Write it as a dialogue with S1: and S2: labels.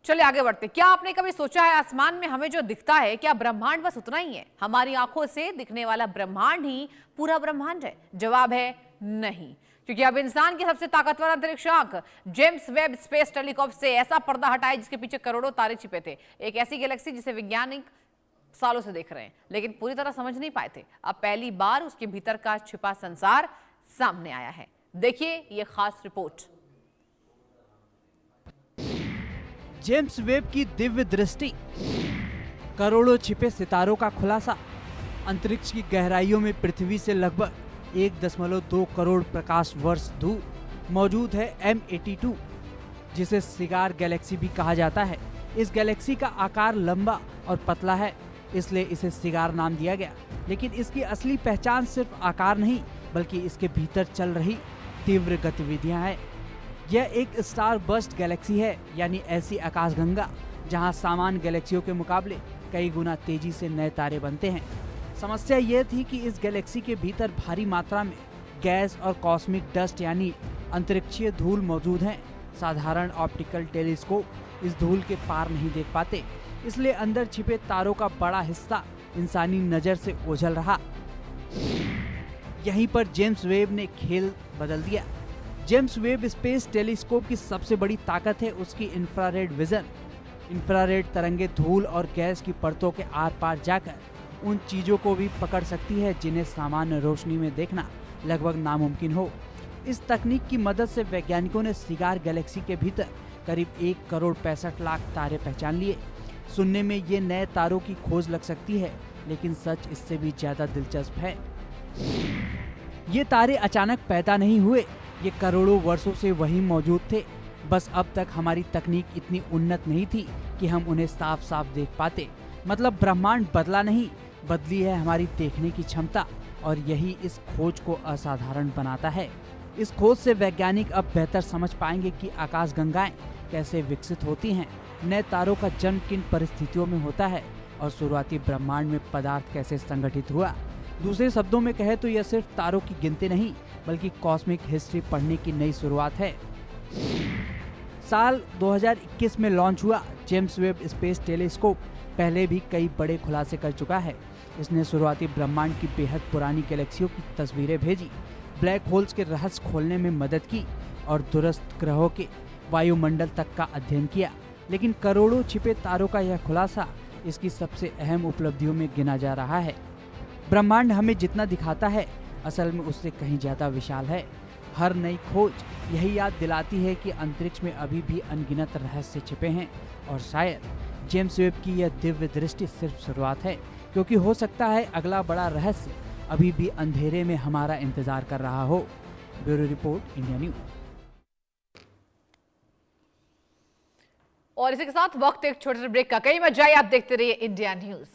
S1: चलिए आगे बढ़ते। क्या आपने कभी सोचा है आसमान में हमें जो दिखता है क्या ब्रह्मांड बस उतना ही है? हमारी आंखों से दिखने वाला ब्रह्मांड ही पूरा ब्रह्मांड है? जवाब है नहीं, क्योंकि अब इंसान की सबसे ताकतवर अंतरिक्ष आंख जेम्स वेब स्पेस टेलीस्कोप से ऐसा पर्दा हटाया जिसके पीछे करोड़ों तारे छिपे थे। एक ऐसी गैलेक्सी जिसे वैज्ञानिक सालों से देख रहे हैं लेकिन पूरी तरह समझ नहीं पाए थे। अब पहली बार उसके भीतर का छिपा संसार सामने आया है। देखिए ये खास रिपोर्ट।
S2: जेम्स वेब की दिव्य दृष्टि, करोड़ों छिपे सितारों का खुलासा। अंतरिक्ष की गहराइयों में पृथ्वी से लगभग 1.2 करोड़ प्रकाश वर्ष दूर मौजूद है M82, जिसे सिगार गैलेक्सी भी कहा जाता है। इस गैलेक्सी का आकार लंबा और पतला है, इसलिए इसे सिगार नाम दिया गया। लेकिन इसकी असली पहचान सिर्फ आकार नहीं बल्कि इसके भीतर चल रही तीव्र गतिविधियां हैं। यह एक स्टार बर्स्ट गैलेक्सी है, यानी ऐसी आकाशगंगा जहां सामान्य गैलेक्सियों के मुकाबले कई गुना तेजी से नए तारे बनते हैं। समस्या यह थी कि इस गैलेक्सी के भीतर भारी मात्रा में गैस और कॉस्मिक डस्ट यानी अंतरिक्षीय धूल मौजूद हैं। साधारण ऑप्टिकल टेलीस्कोप इस धूल के पार नहीं देख पाते, इसलिए अंदर छिपे तारों का बड़ा हिस्सा इंसानी नजर से ओझल रहा। यहीं पर जेम्स वेब ने खेल बदल दिया। जेम्स वेब स्पेस टेलीस्कोप की सबसे बड़ी ताकत है उसकी इंफ्रारेड विजन। इंफ्रारेड तरंगे धूल और गैस की परतों के आर पार जाकर उन चीजों को भी पकड़ सकती है जिन्हें सामान्य रोशनी में देखना लगभग नामुमकिन हो। इस तकनीक की मदद से वैज्ञानिकों ने सिगार गैलेक्सी के भीतर करीब 1 करोड़ 65 लाख तारे पहचान लिए। सुनने में ये नए तारों की खोज लग सकती है, लेकिन सच इससे भी ज्यादा दिलचस्प है। ये तारे अचानक पैदा नहीं हुए, ये करोड़ों वर्षों से वहीं मौजूद थे। बस अब तक हमारी तकनीक इतनी उन्नत नहीं थी कि हम उन्हें साफ साफ देख पाते। मतलब ब्रह्मांड बदला नहीं, बदली है हमारी देखने की क्षमता, और यही इस खोज को असाधारण बनाता है। इस खोज से वैज्ञानिक अब बेहतर समझ पाएंगे कि आकाशगंगाएं कैसे विकसित होती हैं, नए तारों का जन्म किन परिस्थितियों में होता है और शुरुआती ब्रह्मांड में पदार्थ कैसे संगठित हुआ। दूसरे शब्दों में कहे तो यह सिर्फ तारों की गिनती नहीं बल्कि कॉस्मिक हिस्ट्री पढ़ने की नई शुरुआत है। साल 2021 में लॉन्च हुआ जेम्स वेब स्पेस टेलीस्कोप पहले भी कई बड़े खुलासे कर चुका है। इसने शुरुआती ब्रह्मांड की बेहद पुरानी गैलेक्सियों की तस्वीरें भेजी, ब्लैक होल्स के रहस्य खोलने में मदद की और दूरस्थ ग्रहों के वायुमंडल तक का अध्ययन किया। लेकिन करोड़ों छिपे तारों का यह खुलासा इसकी सबसे अहम उपलब्धियों में गिना जा रहा है। ब्रह्मांड हमें जितना दिखाता है असल में उससे कहीं ज्यादा विशाल है। हर नई खोज यही याद दिलाती है कि अंतरिक्ष में अभी भी अनगिनत रहस्य छिपे हैं, और शायद जेम्स वेब की यह दिव्य दृष्टि सिर्फ शुरुआत है, क्योंकि हो सकता है अगला बड़ा रहस्य अभी भी अंधेरे में हमारा इंतजार कर रहा हो। Bureau report, India news.
S1: और इसी के साथ वक्त एक छोटे से ब्रेक का। कहीं मत जाइए, आप देखते रहिए इंडिया न्यूज।